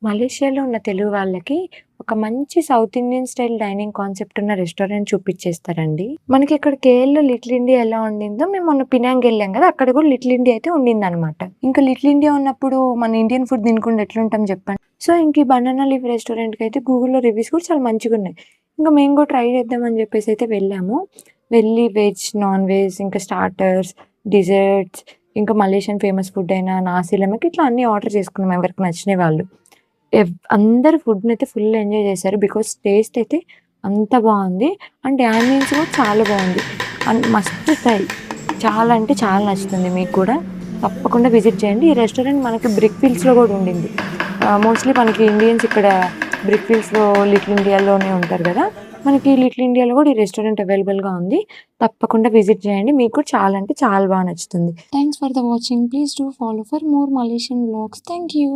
మలేషియాలో ఉన్న తెలుగు వాళ్ళకి ఒక మంచి south Indian style dining concept ఉన్న రెస్టారెంట్ చూపిచ్చేస్తారండి. మనకి ఇక్కడ కేఎల్‌లో లిటిల్ ఇండియా ఎలా ఉండిందో మేము మొన్న పినాంగ్ ఎళ్ళాం గదా! అక్కడ గూడా లిటిల్ ఇండియా అయితే ఉండిందనమాట. ఇంకా లిటిల్ ఇండియా ఉన్నప్పుడు మన ఇండియన్ ఫుడ్ తినకుండా ఎట్లుంటాం జెప్పండి. సో, ఇంక ఈ బనానా లీఫ్ రెస్టారెంట్‌కయితే గూగుల్‌లో రివ్యూస్ కూడా చాలా మంచిగున్నాయి. ఇంక మేము గూడా ట్రై చేద్దామని జెప్పేసయితే వెళ్ళాము. వెళ్ళి వెజ్, నాన్ వెజ్ ఇంకా స్టార్టర్స్, డిజర్ట్స్ ఇంకా మలేషియన్ ఫేమస్ ఫుడ్ అయిన నాసీ లెమక్ ఇట్లా అన్నీ ఆర్డర్ చేసుకున్నాం ఎవరికి నచ్చినయి వాళ్ళు. అందరూ ఫుడ్‌నైతే ఫుల్ ఎంజాయ్ చేశారు. బికాజ్ టేస్ట్ అయితే అంత బావుంది. అండ్ యాంబియన్స్ కూడా చాలా బావుంది. And must try. చాలా అంటే చాలా నచ్చుతుంది మీకు కూడా. తప్పకుండా విజిట్ చేయండి. ఈ రెస్టారెంట్ మనకి బ్రిక్ ఫీల్డ్స్‌లో కూడా ఉండింది. మోస్ట్‌లీ మనకి ఇండియన్స్ ఇక్కడ బ్రిక్ ఫీల్డ్స్‌లో, లిటిల్ ఇండియాలోనే ఉంటారు గదా! మనకి లిటిల్ ఇండియాలో కూడా ఈ రెస్టారెంట్ అవైలబుల్‌గా ఉంది. తప్పకుండా విజిట్ చేయండి. మీకు కూడా చాలా అంటే చాలా బాగా నచ్చుతుంది. Thanks for the watching. Please do follow for more Malaysian vlogs. Thank you.